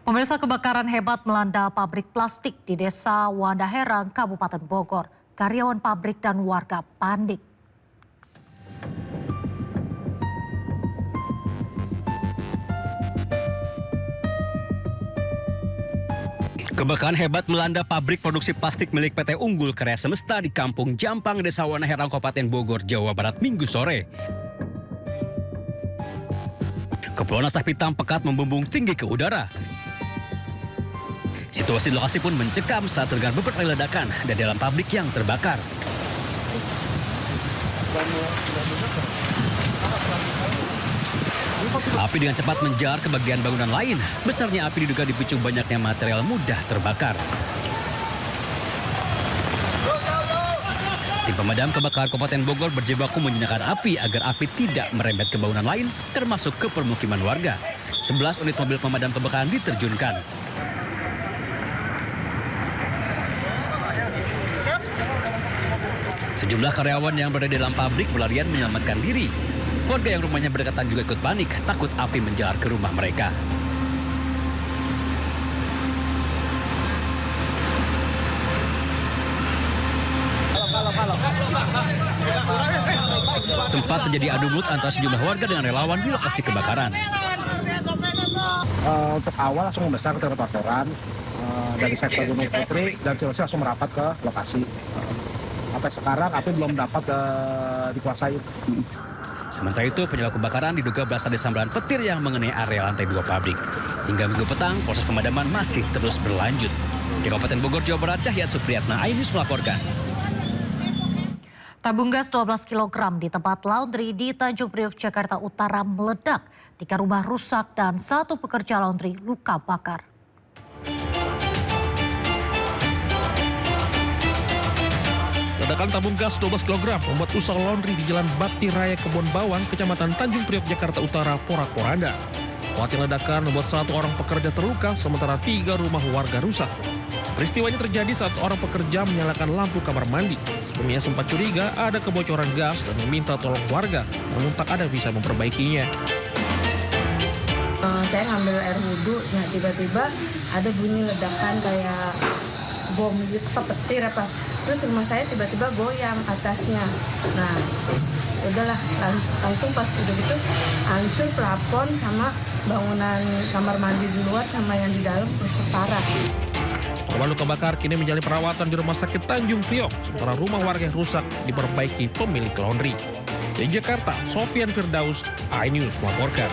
Pemirsa, kebakaran hebat melanda pabrik plastik di Desa Wandaherang, Kabupaten Bogor. Karyawan pabrik dan warga panik. Kebakaran hebat melanda pabrik produksi plastik milik PT Unggul Karya Semesta di Kampung Jampang, Desa Wandaherang, Kabupaten Bogor, Jawa Barat, Minggu sore. Kepulan asap hitam pekat membumbung tinggi ke udara. Situasi di lokasi pun mencekam saat terdengar beberapa ledakan dari dalam pabrik yang terbakar. Api dengan cepat menjalar ke bagian bangunan lain. Besarnya api diduga dipicu banyaknya material mudah terbakar. Tim pemadam kebakaran Kabupaten Bogor berjibaku menjinakkan api agar api tidak merembet ke bangunan lain, termasuk ke permukiman warga. 11 unit mobil pemadam kebakaran diterjunkan. Sejumlah karyawan yang berada di dalam pabrik berlarian menyelamatkan diri. Warga yang rumahnya berdekatan juga ikut panik, takut api menjalar ke rumah mereka. Sempat terjadi adu mulut antara sejumlah warga dengan relawan di lokasi kebakaran. Untuk awal langsung membesar ke laporan dari sektor Gunung Putri dan Cilengsi langsung merapat ke lokasi. Sampai sekarang api belum dapat dikuasai. Sementara itu, penyebab kebakaran diduga berasal dari sambaran petir yang mengenai area lantai 2 pabrik. Hingga minggu petang, proses pemadaman masih terus berlanjut. Di Kabupaten Bogor, Jawa Barat, Cahyat Supriyatna, iNews melaporkan. Tabung gas 12 kg di tempat laundry di Tanjung Priok, Jakarta Utara meledak. 3 rumah rusak dan 1 pekerja laundry luka bakar. Ledakan tabung gas 12 kg membuat usaha laundry di Jalan Bakti Raya Kebon Bawang, Kecamatan Tanjung Priok, Jakarta Utara, porak-poranda. Khawatir ledakan membuat 1 orang pekerja terluka, sementara 3 rumah warga rusak. Peristiwanya terjadi saat seorang pekerja menyalakan lampu kamar mandi. Sebelumnya sempat curiga ada kebocoran gas dan meminta tolong warga, namun tak ada bisa memperbaikinya. Saya ngambil air wudhu, nah tiba-tiba ada bunyi ledakan kayak bom gitu, petir apa. Terus rumah saya tiba-tiba goyang atasnya. Nah, udahlah langsung pas udah gitu hancur plafon sama bangunan kamar mandi di luar sama yang di dalam rusak parah. Korban luka bakar kini menjalani perawatan di Rumah Sakit Tanjung Priok, sementara rumah warga yang rusak diperbaiki pemilik laundry. Di Jakarta, Sofian Firdaus, iNews melaporkan.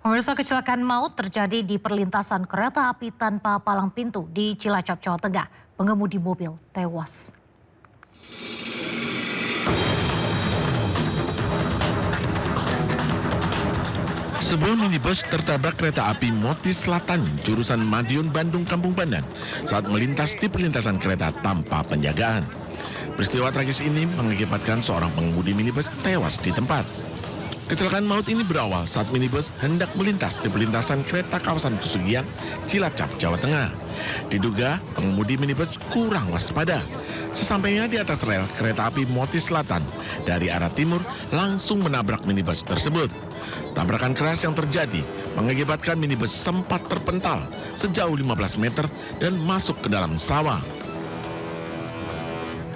Pemirsa, kecelakaan maut terjadi di perlintasan kereta api tanpa palang pintu di Cilacap, Jawa Tengah. Pengemudi mobil tewas. Sebuah minibus tertabrak kereta api Moti Selatan jurusan Madiun, Bandung, Kampung Pandan saat melintas di perlintasan kereta tanpa penjagaan. Peristiwa tragis ini mengakibatkan seorang pengemudi minibus tewas di tempat. Kecelakaan maut ini berawal saat minibus hendak melintas di perlintasan kereta kawasan Pesugihan, Cilacap, Jawa Tengah. Diduga pengemudi minibus kurang waspada. Sesampainya di atas rel kereta api Moti Selatan dari arah timur langsung menabrak minibus tersebut. Tabrakan keras yang terjadi mengakibatkan minibus sempat terpental sejauh 15 meter dan masuk ke dalam sawah.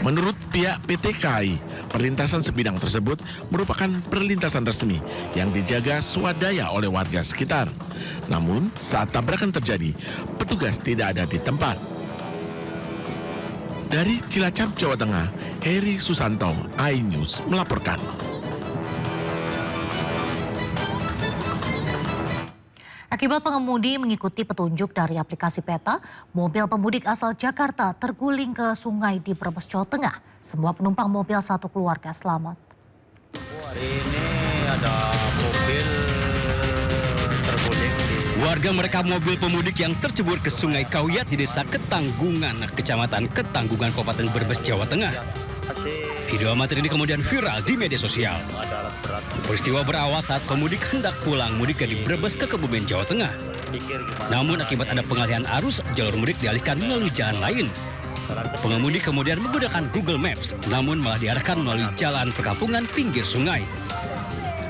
Menurut pihak PT KAI, perlintasan sebidang tersebut merupakan perlintasan resmi yang dijaga swadaya oleh warga sekitar. Namun saat tabrakan terjadi, petugas tidak ada di tempat. Dari Cilacap, Jawa Tengah, Heri Susanto, iNews melaporkan. Akibat pengemudi mengikuti petunjuk dari aplikasi peta, mobil pemudik asal Jakarta terguling ke sungai di Brebes, Jawa Tengah. Semua penumpang mobil satu keluarga selamat. Hari ini ada mobil terguling di... Warga merekam mobil pemudik yang tercebur ke Sungai Kauyat di Desa Ketanggungan, Kecamatan Ketanggungan, Kabupaten Brebes, Jawa Tengah. Video amatir ini kemudian viral di media sosial. Peristiwa berawal saat pemudik hendak pulang mudik dari Brebes ke Kebumen, Jawa Tengah. Namun akibat ada pengalihan arus, jalur mudik dialihkan melalui jalan lain. Pengemudi kemudian menggunakan Google Maps, namun malah diarahkan melalui jalan perkampungan pinggir sungai.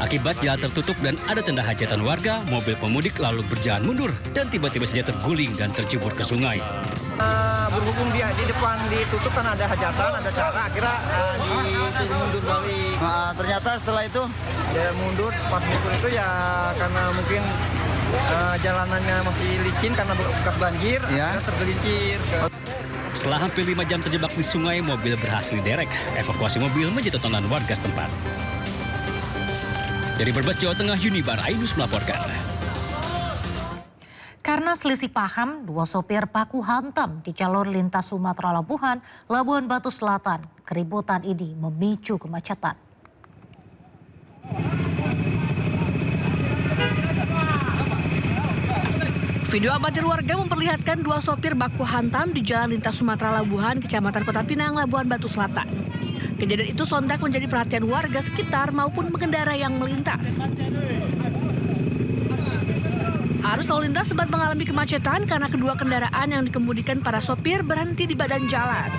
Akibat jalan tertutup dan ada tenda hajatan warga, mobil pemudik lalu berjalan mundur dan tiba-tiba saja terguling dan tercebur ke sungai. Berhubung dia di depan ditutup kan ada hajatan, ada cara, akhirnya disuruh mundur balik. Ternyata setelah itu dia mundur, pas mundur itu ya karena mungkin jalanannya masih licin karena bekas banjir, ya tergelincir. Setelah hampir 5 jam terjebak di sungai, mobil berhasil diderek. Evakuasi mobil menjadi tontonan warga setempat. Dari Brebes, Jawa Tengah, Yunibar Ainus melaporkan. Karena selisih paham, dua sopir baku hantam di jalur lintas Sumatera Labuhan, Labuhan Batu Selatan. Keributan ini memicu kemacetan. Video amatir warga memperlihatkan dua sopir baku hantam di jalan lintas Sumatera Labuhan, Kecamatan Kota Pinang, Labuhan Batu Selatan. Kejadian itu sontak menjadi perhatian warga sekitar maupun pengendara yang melintas. Arus lalu lintas sempat mengalami kemacetan karena kedua kendaraan yang dikemudikan para sopir berhenti di badan jalan.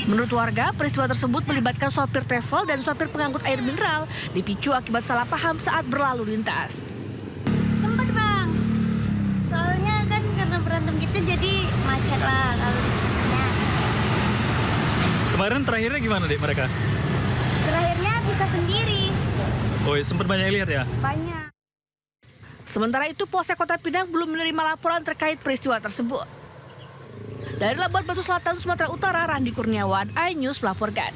Menurut warga, peristiwa tersebut melibatkan sopir travel dan sopir pengangkut air mineral dipicu akibat salah paham saat berlalu lintas. Sempat bang, soalnya kan karena berantem gitu jadi macet lah lalu lintasnya. Kemarin terakhirnya gimana dek mereka? Terakhirnya bisa sendiri. Oh sempat banyak lihat ya? Banyak. Sementara itu, Polsek Kota Pinang belum menerima laporan terkait peristiwa tersebut. Dari Labuhan Batu Selatan, Sumatera Utara, Randi Kurniawan, iNews melaporkan.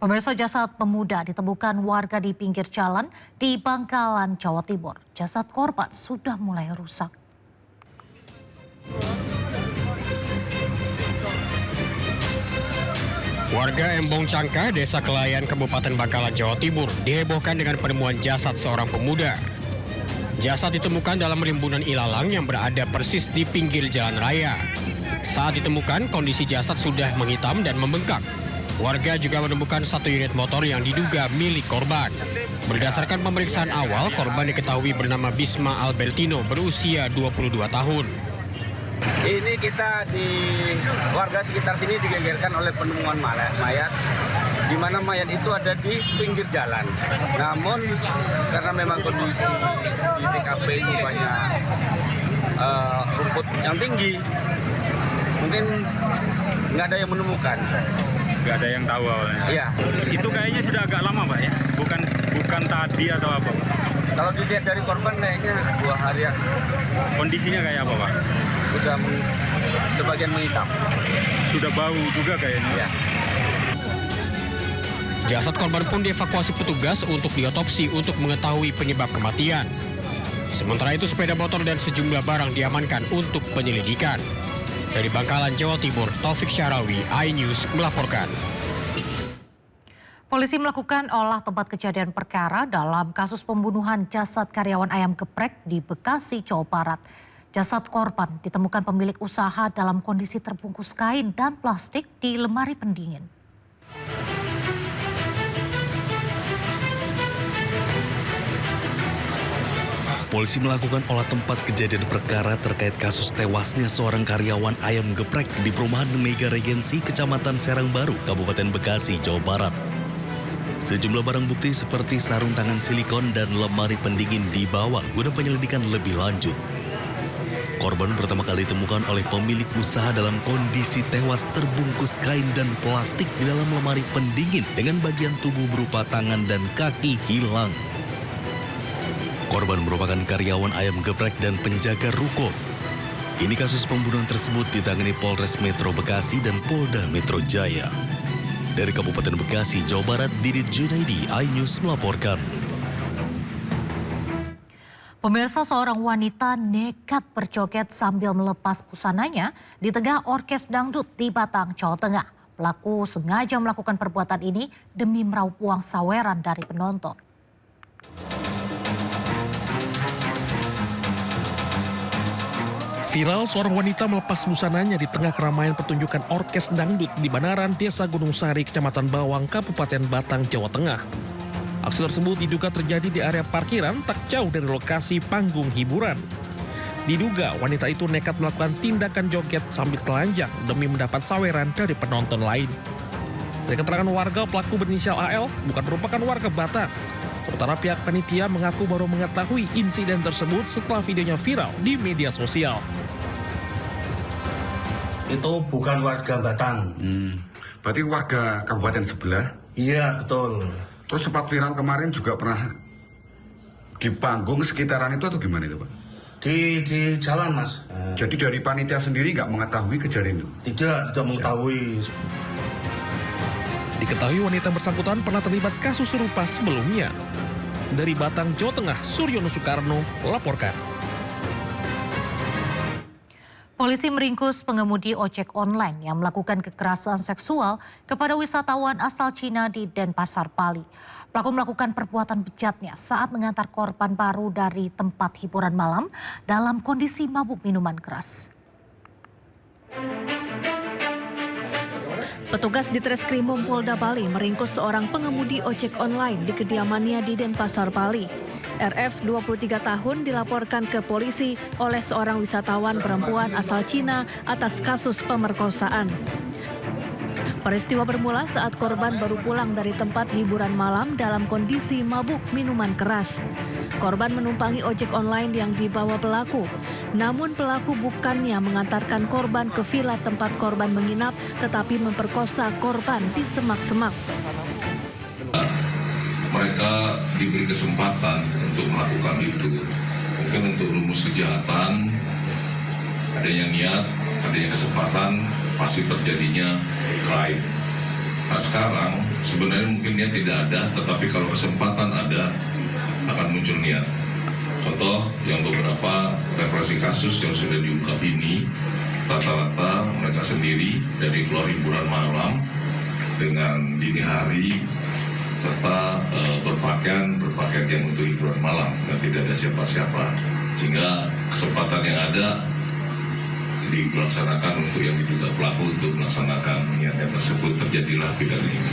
Pemirsa, jasad pemuda ditemukan warga di pinggir jalan di Bangkalan, Jawa Timur. Jasad korban sudah mulai rusak. Warga Embong Cangka, Desa Kelayan, Kabupaten Bangkalan, Jawa Timur, dihebohkan dengan penemuan jasad seorang pemuda. Jasad ditemukan dalam rimbunan ilalang yang berada persis di pinggir jalan raya. Saat ditemukan, kondisi jasad sudah menghitam dan membengkak. Warga juga menemukan satu unit motor yang diduga milik korban. Berdasarkan pemeriksaan awal, korban diketahui bernama Bisma Albertino, berusia 22 tahun. Ini kita di warga sekitar sini digegerkan oleh penemuan mayat, di mana mayat itu ada di pinggir jalan. Namun karena memang kondisi di TKP ini banyak rumput yang tinggi, mungkin nggak ada yang menemukan. Nggak ada yang tahu awalnya. Iya. Itu kayaknya sudah agak lama Pak ya? Bukan tadi atau apa? Kalau dilihat dari korban kayaknya 2 hari ya. Kondisinya kayak apa Pak? Sudah sebagian menghitam. Sudah bau juga kayaknya. Ya. Jasad korban pun dievakuasi petugas untuk diotopsi untuk mengetahui penyebab kematian. Sementara itu sepeda motor dan sejumlah barang diamankan untuk penyelidikan. Dari Bangkalan, Jawa Timur, Taufik Syarawi, iNews melaporkan. Polisi melakukan olah tempat kejadian perkara dalam kasus pembunuhan jasad karyawan ayam geprek di Bekasi, Jawa Barat. Jasad korban ditemukan pemilik usaha dalam kondisi terbungkus kain dan plastik di lemari pendingin. Polisi melakukan olah tempat kejadian perkara terkait kasus tewasnya seorang karyawan ayam geprek di perumahan Mega Regensi, Kecamatan Serang Baru, Kabupaten Bekasi, Jawa Barat. Sejumlah barang bukti seperti sarung tangan silikon dan lemari pendingin dibawa guna penyelidikan lebih lanjut. Korban pertama kali ditemukan oleh pemilik usaha dalam kondisi tewas terbungkus kain dan plastik di dalam lemari pendingin dengan bagian tubuh berupa tangan dan kaki hilang. Korban merupakan karyawan ayam geprek dan penjaga ruko. Kini kasus pembunuhan tersebut ditangani Polres Metro Bekasi dan Polda Metro Jaya. Dari Kabupaten Bekasi, Jawa Barat, Didit Junaidi, iNews melaporkan. Pemirsa, seorang wanita nekat berjoget sambil melepas busananya di tengah orkes dangdut di Batang, Jawa Tengah. Pelaku sengaja melakukan perbuatan ini demi meraup uang saweran dari penonton. Viral, seorang wanita melepas busananya di tengah keramaian pertunjukan orkes dangdut di Banaran, Desa Gunung Sari, Kecamatan Bawang, Kabupaten Batang, Jawa Tengah. Aksi tersebut diduga terjadi di area parkiran tak jauh dari lokasi panggung hiburan. Diduga wanita itu nekat melakukan tindakan joget sambil telanjang demi mendapat saweran dari penonton lain. Dari keterangan warga, pelaku berinisial AL bukan merupakan warga Batak. Sementara pihak panitia mengaku baru mengetahui insiden tersebut setelah videonya viral di media sosial. Itu bukan warga Batang. Berarti warga kabupaten sebelah? Iya, betul. Terus sempat viral kemarin juga pernah di panggung sekitaran itu atau gimana itu, Pak? Di jalan, Mas. Jadi dari panitia sendiri nggak mengetahui kejadian itu? Tidak mengetahui. Diketahui wanita bersangkutan pernah terlibat kasus serupa sebelumnya. Dari Batang, Jawa Tengah, Suryono Soekarno melaporkan. Polisi meringkus pengemudi ojek online yang melakukan kekerasan seksual kepada wisatawan asal Cina di Denpasar, Bali. Pelaku melakukan perbuatan bejatnya saat mengantar korban baru dari tempat hiburan malam dalam kondisi mabuk minuman keras. Petugas di Treskrimum Polda Bali meringkus seorang pengemudi ojek online di kediamannya di Denpasar, Bali. RF 23 tahun dilaporkan ke polisi oleh seorang wisatawan perempuan asal Cina atas kasus pemerkosaan. Peristiwa bermula saat korban baru pulang dari tempat hiburan malam dalam kondisi mabuk minuman keras. Korban menumpangi ojek online yang dibawa pelaku. Namun pelaku bukannya mengantarkan korban ke villa tempat korban menginap, tetapi memperkosa korban di semak-semak. Mereka diberi kesempatan untuk melakukan itu. Mungkin untuk rumus kejahatan, ada yang niat, ada yang kesempatan, pasti terjadinya crime. Nah sekarang sebenarnya mungkin niat tidak ada, tetapi kalau kesempatan ada, akan muncul niat. Contoh yang beberapa represi kasus yang sudah diungkap ini, rata-rata mereka sendiri dari keluar hiburan malam dengan dini hari, serta berpakaian yang untuk hiburan malam dan tidak ada siapa-siapa, sehingga kesempatan yang ada dilaksanakan untuk yang diduga pelaku untuk melaksanakan niatnya tersebut, terjadilah pidana ini.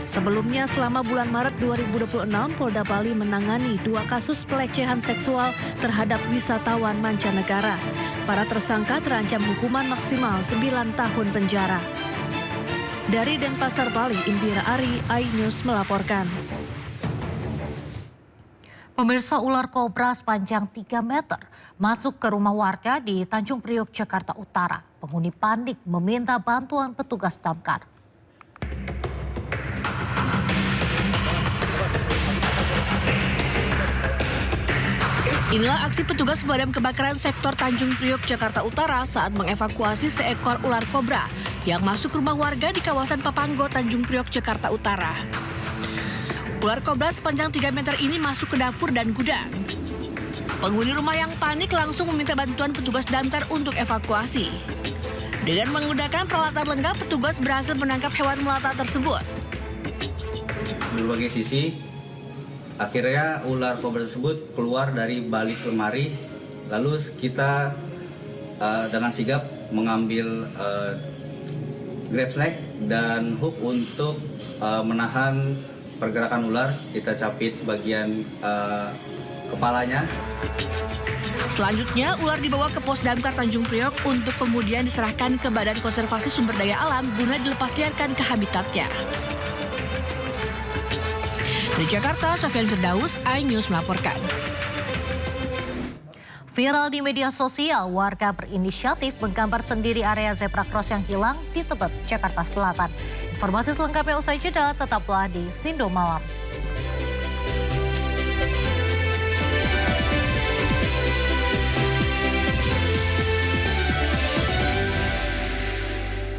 Sebelumnya selama bulan Maret 2026, Polda Bali menangani 2 kasus pelecehan seksual terhadap wisatawan mancanegara. Para tersangka terancam hukuman maksimal 9 tahun penjara. Dari Denpasar, Bali, Indira Ari, iNews melaporkan. Pemirsa, ular kobra sepanjang 3 meter masuk ke rumah warga di Tanjung Priok, Jakarta Utara. Penghuni panik meminta bantuan petugas damkar. Inilah aksi petugas pemadam kebakaran sektor Tanjung Priok, Jakarta Utara saat mengevakuasi seekor ular kobra yang masuk rumah warga di kawasan Papanggo, Tanjung Priok, Jakarta Utara. Ular kobra sepanjang 3 meter ini masuk ke dapur dan gudang. Penghuni rumah yang panik langsung meminta bantuan petugas damkar untuk evakuasi. Dengan menggunakan peralatan lengkap, petugas berhasil menangkap hewan melata tersebut. Berbagai sisi, akhirnya ular kobra tersebut keluar dari balik lemari. Lalu kita dengan sigap mengambil grab snack dan hook untuk menahan pergerakan ular. Kita capit bagian kepalanya. Selanjutnya, ular dibawa ke pos damkar Tanjung Priok untuk kemudian diserahkan ke Badan Konservasi Sumber Daya Alam guna dilepasliarkan ke habitatnya. Di Jakarta, Sofyan Firdaus, iNews melaporkan. Viral di media sosial, warga berinisiatif menggambar sendiri area zebra cross yang hilang di Tebet, Jakarta Selatan. Informasi selengkapnya usai jeda, tetaplah di Sindo Malam.